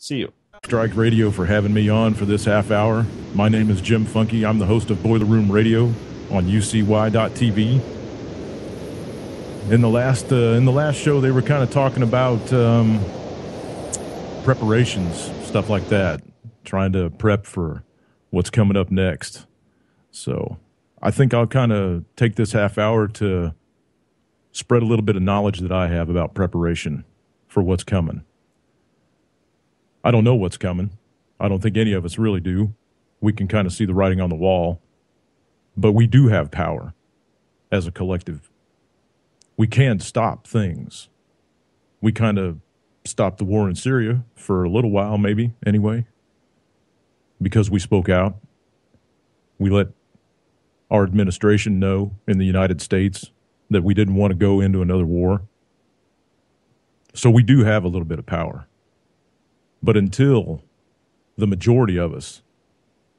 See you. Strike Radio for having me on for this half hour. My name is Jim Funke. I'm the host of Boiler Room Radio on UCY.tv. In the last show, they were kind of talking about preparations, stuff like that, trying to prep for what's coming up next. So I think I'll kind of take this half hour to spread a little bit of knowledge that I have about preparation for what's coming. I don't know what's coming. I don't think any of us really do. We can kind of see the writing on the wall. But we do have power as a collective. We can stop things. We kind of stopped the war in Syria for a little while, maybe, anyway, because we spoke out. We let our administration know in the United States that we didn't want to go into another war. So we do have a little bit of power. But until the majority of us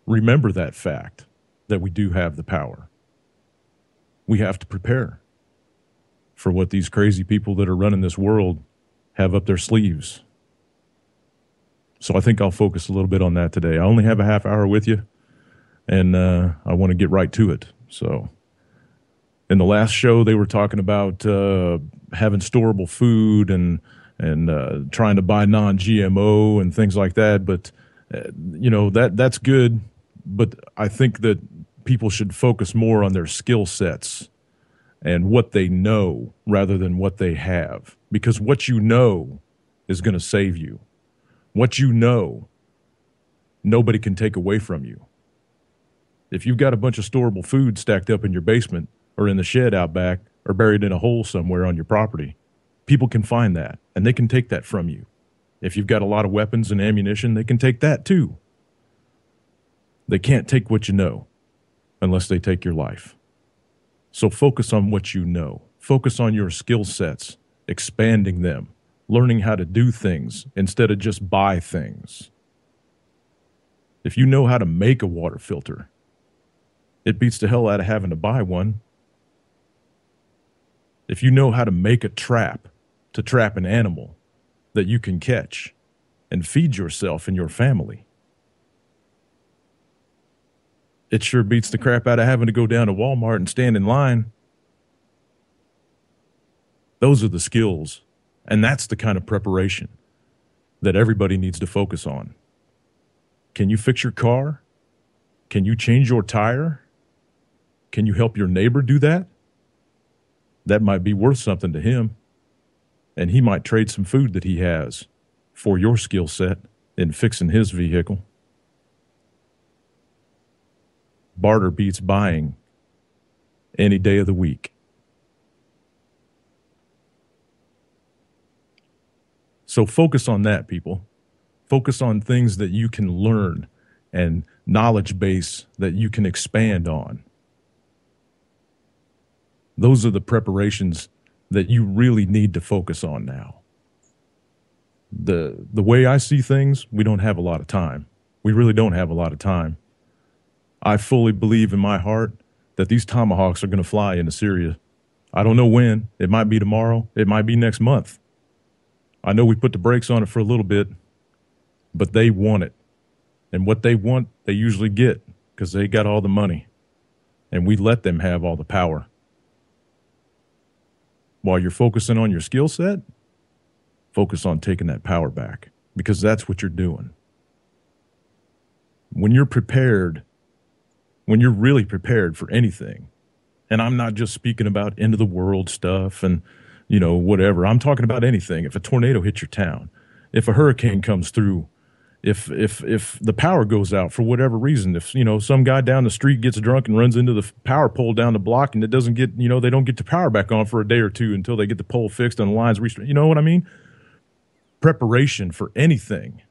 remember that fact, that we do have the power, we have to prepare for what these crazy people that are running this world have up their sleeves. So I think I'll focus a little bit on that today. I only have a half hour with you, and I want to get right to it. So in the last show, they were talking about having storable food and trying to buy non-GMO and things like that. But, that's good. But I think that people should focus more on their skill sets and what they know rather than what they have. Because what you know is going to save you. What you know, nobody can take away from you. If you've got a bunch of storable food stacked up in your basement or in the shed out back or buried in a hole somewhere on your property, people can find that, and they can take that from you. If you've got a lot of weapons and ammunition, they can take that too. They can't take what you know unless they take your life. So focus on what you know. Focus on your skill sets, expanding them, learning how to do things instead of just buy things. If you know how to make a water filter, it beats the hell out of having to buy one. If you know how to make a trap to trap an animal that you can catch and feed yourself and your family, it sure beats the crap out of having to go down to Walmart and stand in line. Those are the skills, and that's the kind of preparation that everybody needs to focus on. Can you fix your car? Can you change your tire? Can you help your neighbor do that? That might be worth something to him, and he might trade some food that he has for your skill set in fixing his vehicle. Barter beats buying any day of the week. So focus on that, people. Focus on things that you can learn and knowledge base that you can expand on. Those are the preparations that you really need to focus on now. The way I see things, we don't have a lot of time. We really don't have a lot of time. I fully believe in my heart that these tomahawks are going to fly into Syria. I don't know when. It might be tomorrow. It might be next month. I know we put the brakes on it for a little bit, but they want it. And what they want, they usually get because they got all the money. And we let them have all the power. While you're focusing on your skill set, focus on taking that power back because that's what you're doing. When you're prepared, when you're really prepared for anything, and I'm not just speaking about end of the world stuff and, whatever. I'm talking about anything. If a tornado hits your town, if a hurricane comes through, if the power goes out for whatever reason, if, some guy down the street gets drunk and runs into the power pole down the block and it doesn't get, they don't get the power back on for a day or two until they get the pole fixed and the lines restored. You know what I mean? Preparation for anything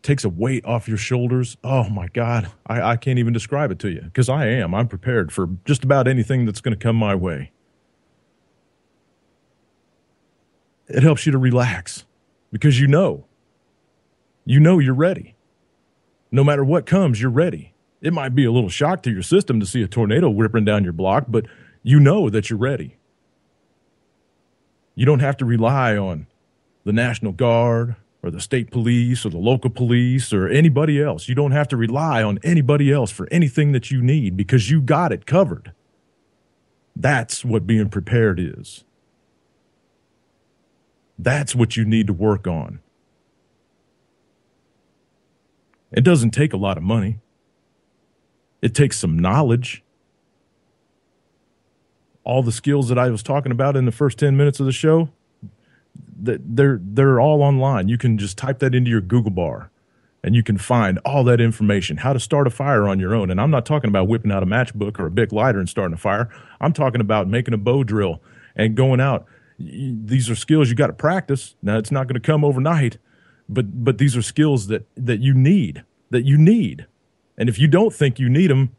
takes a weight off your shoulders. Oh my God. I can't even describe it to you because I'm prepared for just about anything that's going to come my way. It helps you to relax because you're ready. No matter what comes, you're ready. It might be a little shock to your system to see a tornado ripping down your block, but you know that you're ready. You don't have to rely on the National Guard or the state police or the local police or anybody else. You don't have to rely on anybody else for anything that you need because you got it covered. That's what being prepared is. That's what you need to work on. It doesn't take a lot of money. It takes some knowledge. All the skills that I was talking about in the first 10 minutes of the show, they're all online. You can just type that into your Google bar and you can find all that information, how to start a fire on your own. And I'm not talking about whipping out a matchbook or a Bic lighter and starting a fire. I'm talking about making a bow drill and going out. These are skills you got to practice. Now, it's not going to come overnight, but these are skills that you need. And if you don't think you need them,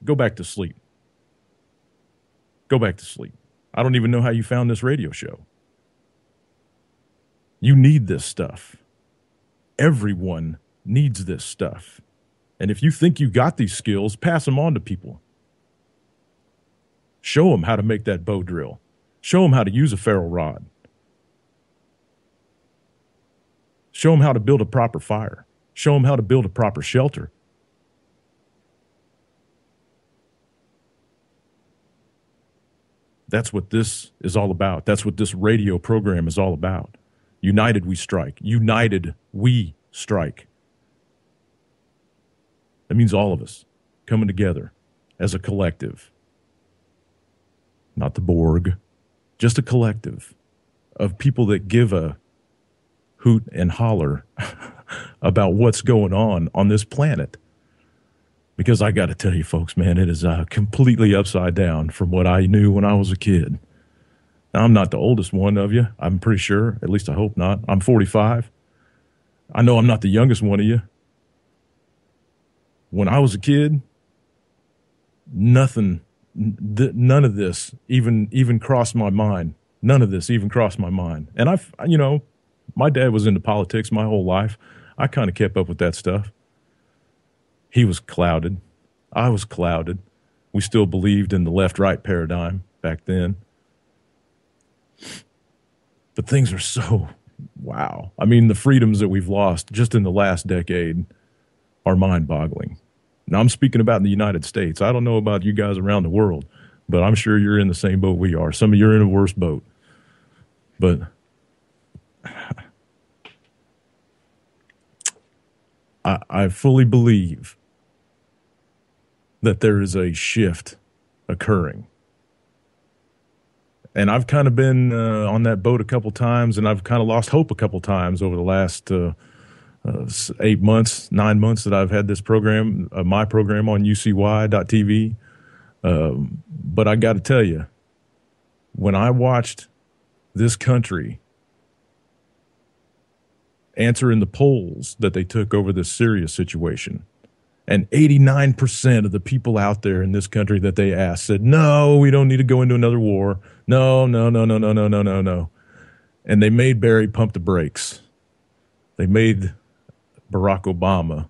go back to sleep. Go back to sleep. I don't even know how you found this radio show. You need this stuff. Everyone needs this stuff. And if you think you got these skills, pass them on to people. Show them how to make that bow drill. Show them how to use a ferrule rod. Show them how to build a proper fire. Show them how to build a proper shelter. That's what this is all about. That's what this radio program is all about. United we strike. United we strike. That means all of us coming together as a collective. Not the Borg, just a collective of people that give a hoot and holler about what's going on this planet. Because I got to tell you, folks, man, it is completely upside down from what I knew when I was a kid. Now, I'm not the oldest one of you. I'm pretty sure. At least I hope not. I'm 45. I know I'm not the youngest one of you. When I was a kid, none of this even crossed my mind. None of this even crossed my mind. And my dad was into politics my whole life. I kind of kept up with that stuff. He was clouded. I was clouded. We still believed in the left-right paradigm back then. But things are so, wow. I mean, the freedoms that we've lost just in the last decade are mind-boggling. Now, I'm speaking about in the United States. I don't know about you guys around the world, but I'm sure you're in the same boat we are. Some of you are in a worse boat. But I fully believe that there is a shift occurring. And I've kind of been on that boat a couple times, and I've kind of lost hope a couple times over the last 8 months, 9 months that I've had this program, my program on UCY.tv. But I got to tell you, when I watched this country answer in the polls that they took over this Syria situation, and 89% of the people out there in this country that they asked said, no, we don't need to go into another war. No. And they made Barry pump the brakes. They made Barack Obama,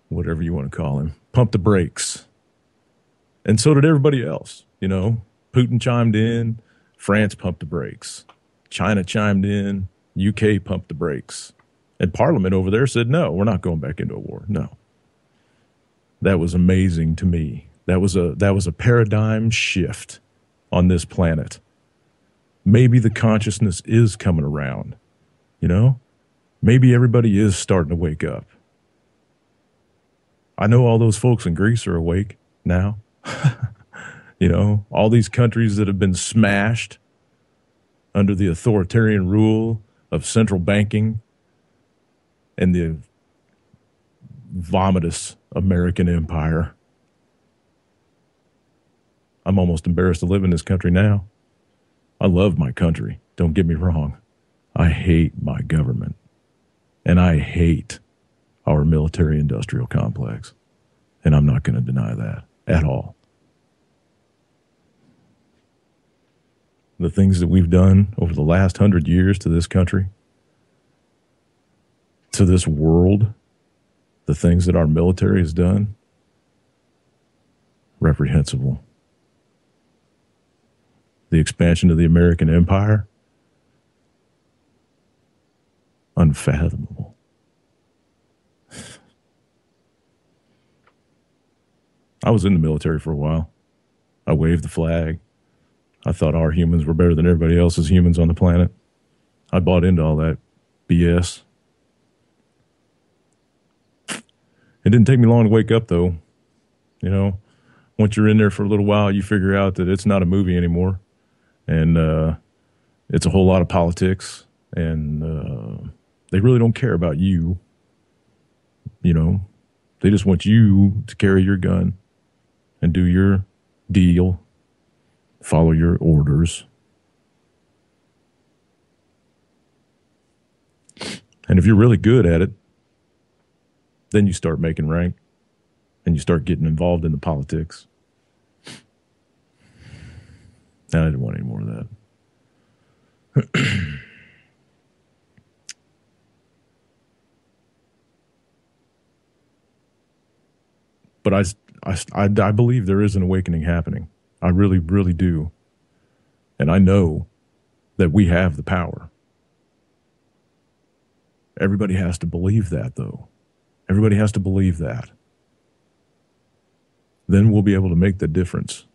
whatever you want to call him, pump the brakes. And so did everybody else. Putin chimed in. France pumped the brakes. China chimed in. UK pumped the brakes. And Parliament over there said, no, we're not going back into a war. No. That was amazing to me. That was a paradigm shift on this planet. Maybe the consciousness is coming around, Maybe everybody is starting to wake up. I know all those folks in Greece are awake now. All these countries that have been smashed under the authoritarian rule of central banking and the vomitous American empire. I'm almost embarrassed to live in this country now. I love my country. Don't get me wrong. I hate my government. And I hate our military-industrial complex. And I'm not going to deny that at all. The things that we've done over the last 100 years to this country, to this world, the things that our military has done, reprehensible. The expansion of the American empire, unfathomable. I was in the military for a while. I waved the flag. I thought our humans were better than everybody else's humans on the planet. I bought into all that BS. It didn't take me long to wake up, though. You know, once you're in there for a little while, you figure out that it's not a movie anymore. And it's a whole lot of politics. And they really don't care about you. You know, they just want you to carry your gun and do your deal, follow your orders. And if you're really good at it, then you start making rank and you start getting involved in the politics. And I didn't want any more of that. But I believe there is an awakening happening. I really, really do. And I know that we have the power. Everybody has to believe that, though. Everybody has to believe that. Then we'll be able to make the difference,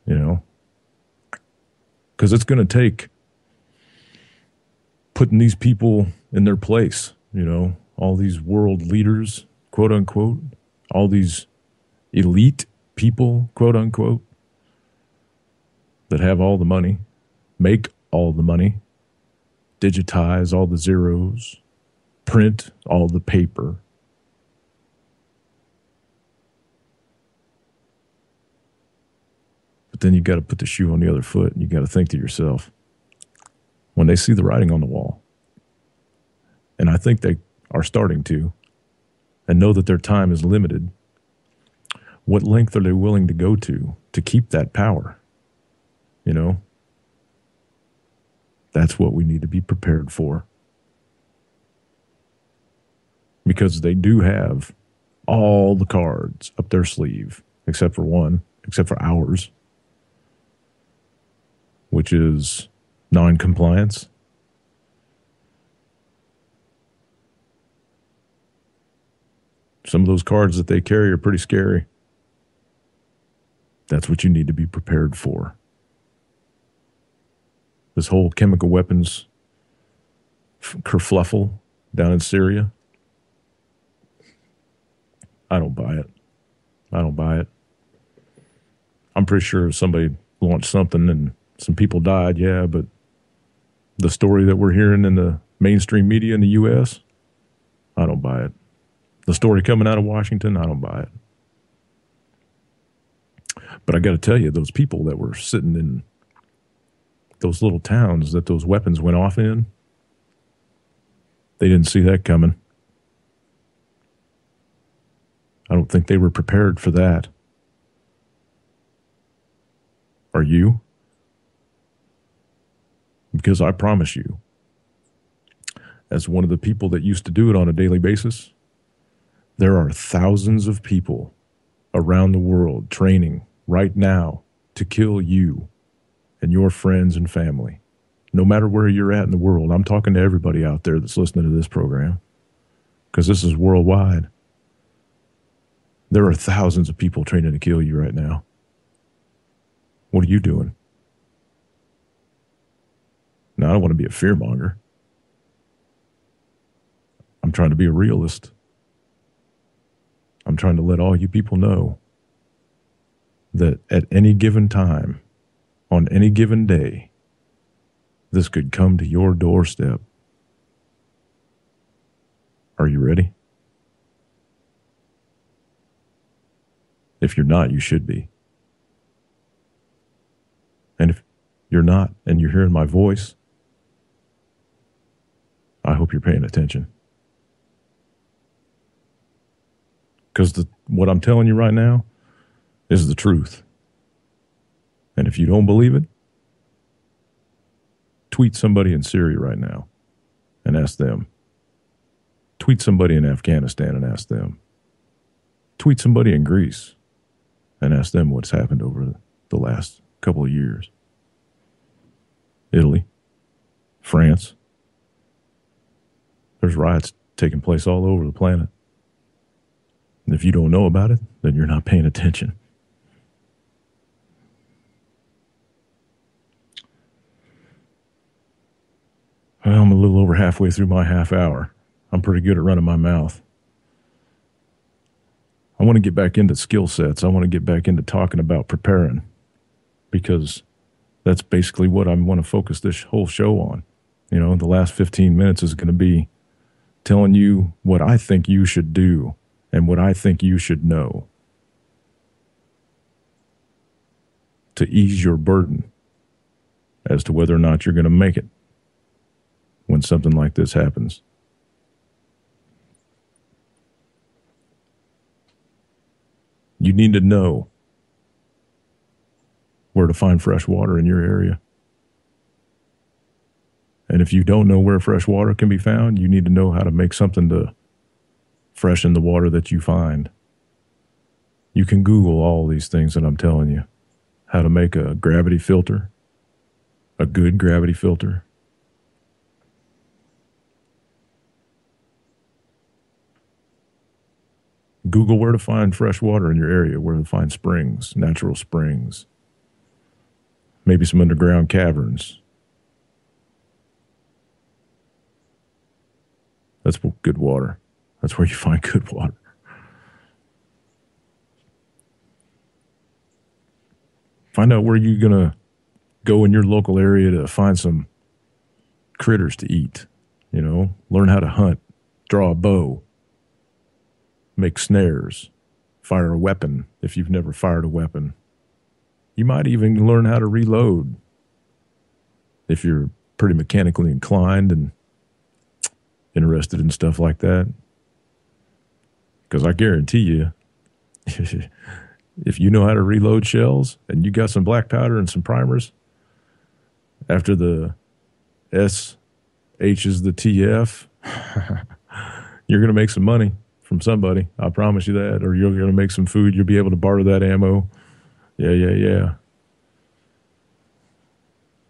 you know? Because it's going to take putting these people in their place, you know? All these world leaders, quote unquote, all these elite people, quote unquote, that have all the money, make all the money, digitize all the zeros, print all the paper. But then you got to put the shoe on the other foot and you got to think to yourself, when they see the writing on the wall, and I think they are starting to, and know that their time is limited, what length are they willing to go to keep that power? You know? That's what we need to be prepared for. Because they do have all the cards up their sleeve, except for one, except for ours, which is non-compliance. Some of those cards that they carry are pretty scary. That's what you need to be prepared for. This whole chemical weapons kerfluffle down in Syria, I don't buy it. I don't buy it. I'm pretty sure somebody launched something and some people died, yeah, but the story that we're hearing in the mainstream media in the U.S., I don't buy it. The story coming out of Washington, I don't buy it. But I got to tell you, those people that were sitting in those little towns that those weapons went off in, they didn't see that coming. I don't think they were prepared for that. Are you? Because I promise you, as one of the people that used to do it on a daily basis, there are thousands of people around the world training right now to kill you and your friends and family. No matter where you're at in the world, I'm talking to everybody out there that's listening to this program, because this is worldwide. There are thousands of people training to kill you right now. What are you doing? Now, I don't want to be a fearmonger. I'm trying to be a realist. I'm trying to let all you people know that at any given time, on any given day, this could come to your doorstep. Are you ready? If you're not, you should be. And if you're not, and you're hearing my voice, I hope you're paying attention. Because what I'm telling you right now is the truth. And if you don't believe it, tweet somebody in Syria right now and ask them. Tweet somebody in Afghanistan and ask them. Tweet somebody in Greece and ask them what's happened over the last couple of years. Italy, France, There's riots taking place all over the planet. And if you don't know about it, then you're not paying attention. Well, I'm a little over halfway through my half hour. I'm pretty good at running my mouth. I want to get back into skill sets. I want to get back into talking about preparing, because that's basically what I want to focus this whole show on. You know, the last 15 minutes is going to be telling you what I think you should do and what I think you should know to ease your burden as to whether or not you're going to make it when something like this happens. You need to know where to find fresh water in your area. And if you don't know where fresh water can be found, you need to know how to make something to freshen the water that you find. You can Google all these things that I'm telling you. How to make a gravity filter, a good gravity filter. Google where to find fresh water in your area, where to find springs, natural springs, maybe some underground caverns. That's good water. That's where you find good water. Find out where you're going to go in your local area to find some critters to eat. You know, learn how to hunt, draw a bow, make snares, fire a weapon if you've never fired a weapon. You might even learn how to reload if you're pretty mechanically inclined and interested in stuff like that. Because I guarantee you, if you know how to reload shells and you got some black powder and some primers, after the S H's the TF, you're going to make some money from somebody. I promise you that. Or you're going to make some food. You'll be able to barter that ammo. Yeah.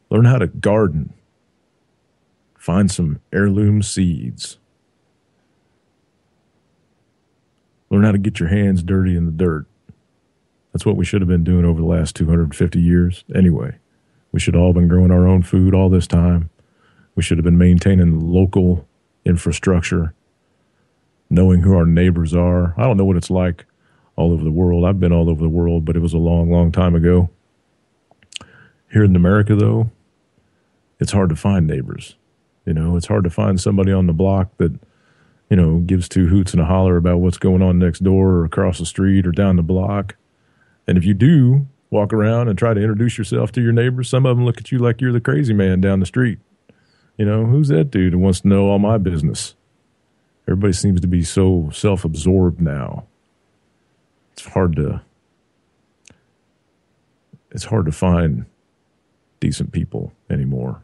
Learn how to garden. Find some heirloom seeds. Learn how to get your hands dirty in the dirt. That's what we should have been doing over the last 250 years. Anyway, we should have all been growing our own food all this time. We should have been maintaining local infrastructure, knowing who our neighbors are. I don't know what it's like all over the world. I've been all over the world, but it was a long, long time ago. Here in America, though, it's hard to find neighbors. You know, it's hard to find somebody on the block that, you know, gives two hoots and a holler about what's going on next door or across the street or down the block. And if you do walk around and try to introduce yourself to your neighbors, some of them look at you like you're the crazy man down the street. You know, who's that dude who wants to know all my business? Everybody seems to be so self-absorbed now. It's hard to find decent people anymore.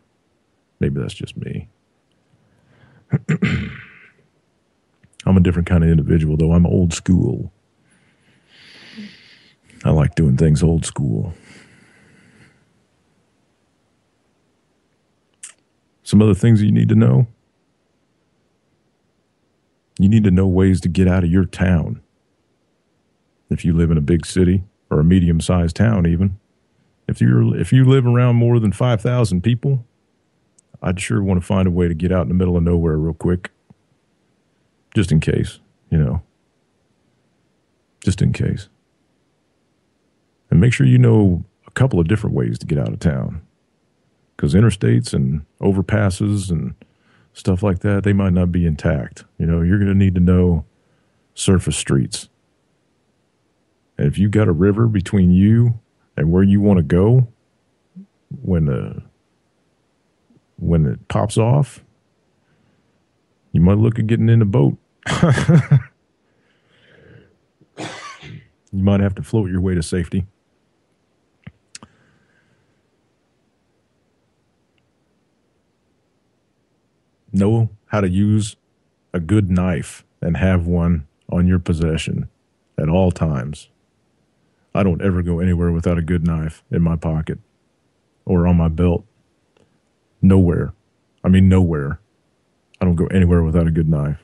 Maybe that's just me. I'm a different kind of individual, though. I'm old school. I like doing things old school. Some other things you need to know. You need to know ways to get out of your town. If you live in a big city or a medium-sized town even. If you live around more than 5,000 people, I'd sure want to find a way to get out in the middle of nowhere real quick. Just in case, you know. Just in case. And make sure you know a couple of different ways to get out of town. Because interstates and overpasses and stuff like that, they might not be intact. You know, you're going to need to know surface streets. And if you've got a river between you and where you want to go, when it pops off, you might look at getting in a boat. You might have to float your way to safety. Know how to use a good knife and have one on your possession at all times. I don't ever go anywhere without a good knife in my pocket or on my belt. Nowhere. I mean, nowhere. I don't go anywhere without a good knife.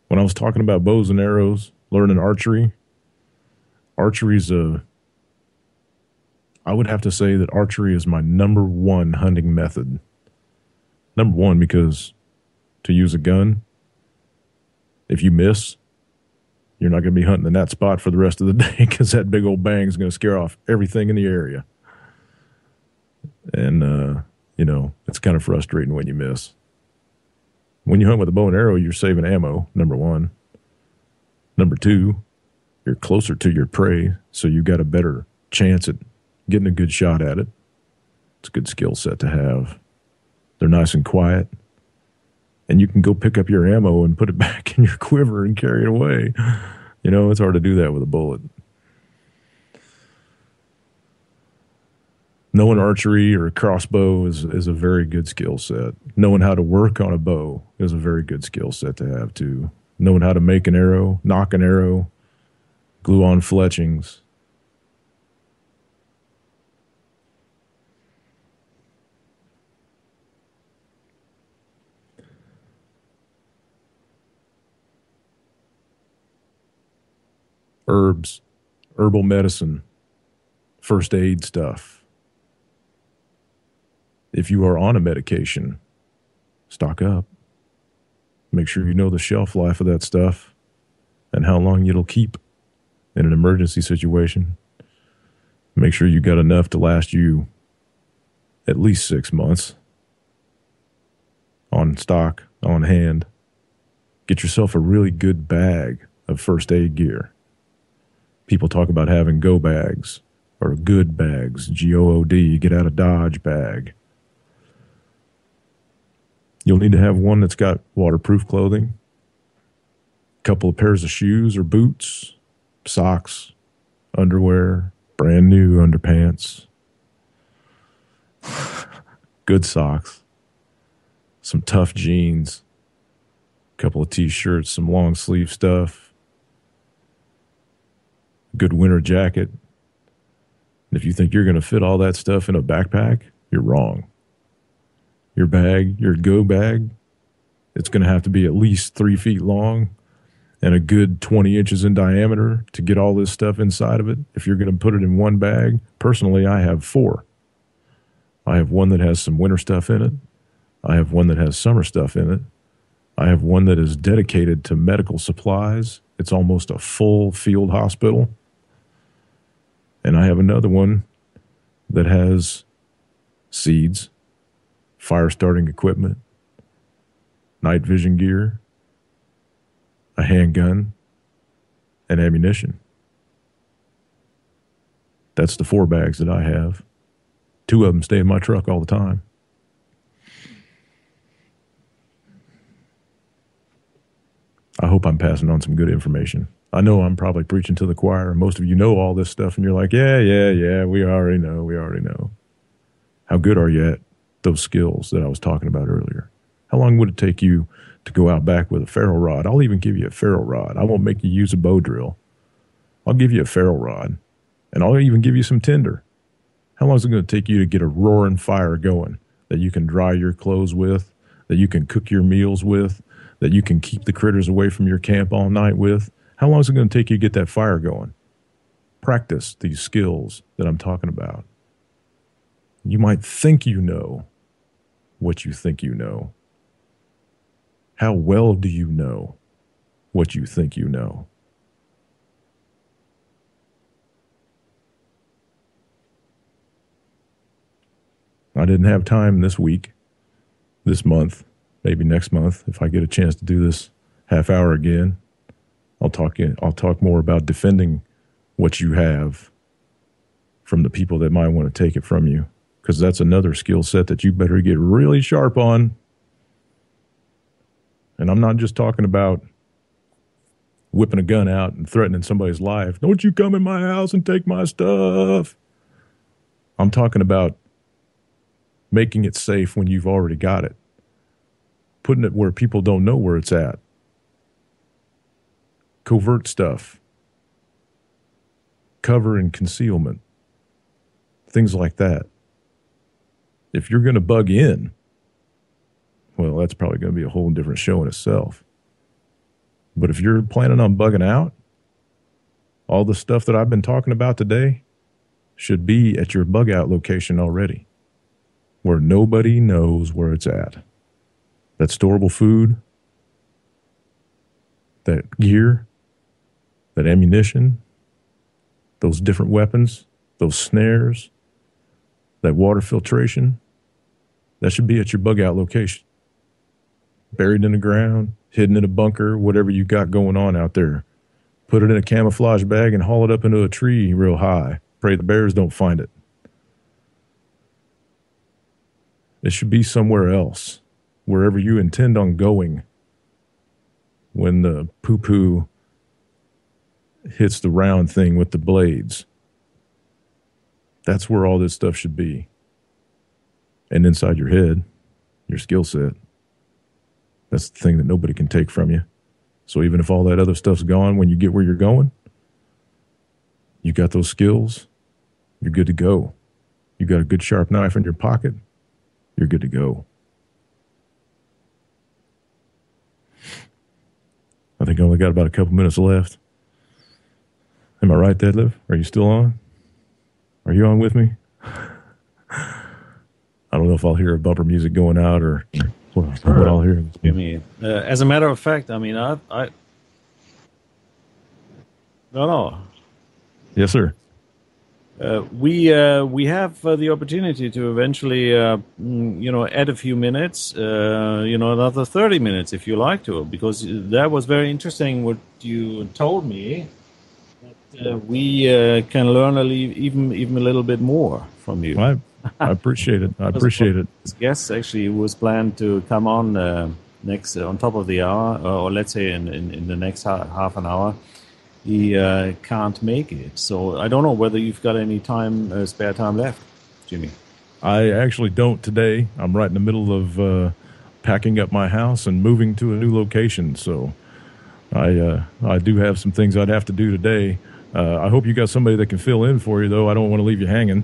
When I was talking about bows and arrows, learning archery, archery's I would have to say that archery is my number one hunting method. Number one, because to use a gun, if you miss, you're not going to be hunting in that spot for the rest of the day because that big old bang is going to scare off everything in the area. And, it's kind of frustrating when you miss. When you hunt with a bow and arrow, you're saving ammo, number one. Number two, you're closer to your prey, so you got a better chance at getting a good shot at it. It's a good skill set to have. They're nice and quiet. And you can go pick up your ammo and put it back in your quiver and carry it away. It's hard to do that with a bullet. Knowing archery or a crossbow is a very good skill set. Knowing how to work on a bow is a very good skill set to have, too. Knowing how to make an arrow, nock an arrow, glue on fletchings. Herbs, herbal medicine, first aid stuff. If you are on a medication, stock up. Make sure you know the shelf life of that stuff and how long it'll keep in an emergency situation. Make sure you got enough to last you at least 6 months on stock, on hand. Get yourself a really good bag of first aid gear. People talk about having go bags or good bags, G-O-O-D, get out of Dodge bag. You'll need to have one that's got waterproof clothing, a couple of pairs of shoes or boots, socks, underwear, brand new underpants, good socks, some tough jeans, a couple of t-shirts, some long sleeve stuff, good winter jacket. And if you think you're going to fit all that stuff in a backpack, you're wrong. Your bag, your go bag, it's going to have to be at least 3 feet long and a good 20 inches in diameter to get all this stuff inside of it. If you're going to put it in one bag, personally, I have 4. I have one that has some winter stuff in it. I have one that has summer stuff in it. I have one that is dedicated to medical supplies. It's almost a full field hospital. And I have another one that has seeds, fire starting equipment, night vision gear, a handgun, and ammunition. That's the 4 bags that I have. 2 of them stay in my truck all the time. I hope I'm passing on some good information. I know I'm probably preaching to the choir. Most of you know all this stuff, and you're like, yeah, we already know. How good are you at those skills that I was talking about earlier? How long would it take you to go out back with a ferro rod? I'll even give you a ferro rod. I won't make you use a bow drill. I'll give you a ferro rod, and I'll even give you some tinder. How long is it going to take you to get a roaring fire going that you can dry your clothes with, that you can cook your meals with, that you can keep the critters away from your camp all night with? How long is it going to take you to get that fire going? Practice these skills that I'm talking about. You might think you know what you think you know. How well do you know what you think you know? I didn't have time this week, this month, maybe next month, if I get a chance to do this half hour again. I'll talk more about defending what you have from the people that might want to take it from you, because that's another skill set that you better get really sharp on. And I'm not just talking about whipping a gun out and threatening somebody's life. Don't you come in my house and take my stuff. I'm talking about making it safe when you've already got it. Putting it where people don't know where it's at. Covert stuff. Cover and concealment. Things like that. If you're going to bug in, well, that's probably going to be a whole different show in itself. But if you're planning on bugging out, all the stuff that I've been talking about today should be at your bug out location already, where nobody knows where it's at. That storable food, that gear, that ammunition, those different weapons, those snares, that water filtration, that should be at your bug out location. Buried in the ground, hidden in a bunker, whatever you got going on out there. Put it in a camouflage bag and haul it up into a tree real high. Pray the bears don't find it. It should be somewhere else, wherever you intend on going when the poo-poo hits the round thing with the blades. That's where all this stuff should be. And inside your head, your skill set. That's the thing that nobody can take from you. So even if all that other stuff's gone when you get where you're going, you got those skills, you're good to go. You got a good sharp knife in your pocket, you're good to go. I think I only got about a couple minutes left. Am I right, Detlev? Are you still on? Are you on with me? I don't know if I'll hear a bumper music going out or what I'll hear. I mean, as a matter of fact, I mean, no. Yes, sir. We have the opportunity to eventually, add a few minutes, another 30 minutes if you like to, because that was very interesting what you told me. That we can learn even a little bit more from you. I appreciate it. I appreciate it. This guest actually was planned to come on next on top of the hour, or let's say in the next half an hour. He can't make it, so I don't know whether you've got any time, spare time left, Jimmy. I actually don't today. I'm right in the middle of packing up my house and moving to a new location, so I do have some things I'd have to do today. I hope you got somebody that can fill in for you, though. I don't want to leave you hanging.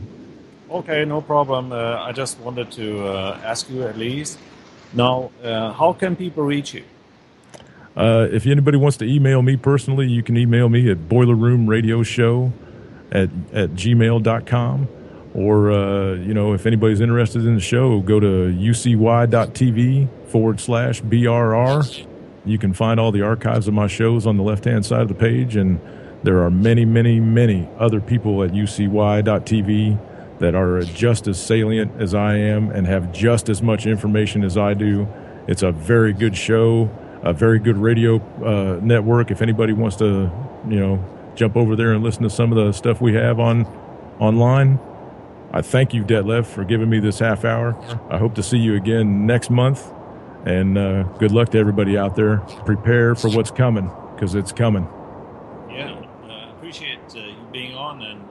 Okay, no problem. I just wanted to ask you at least. Now, how can people reach you? If anybody wants to email me personally, you can email me at boilerroomradioshow at gmail.com. Or, if anybody's interested in the show, go to ucy.tv/BRR. You can find all the archives of my shows on the left-hand side of the page, and there are many, many, many other people at ucy.tv that are just as salient as I am and have just as much information as I do. It's a very good show, a very good radio network. If anybody wants to, jump over there and listen to some of the stuff we have online, I thank you, Detlev, for giving me this half hour. I hope to see you again next month, and good luck to everybody out there. Prepare for what's coming, because it's coming. Yeah, appreciate you being on, and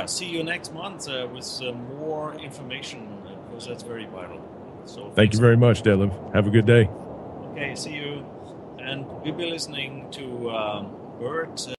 see you next month with more information, because that's very vital. So thank you very much, Detlev. Have a good day. Okay, see you. And we'll be listening to Bert.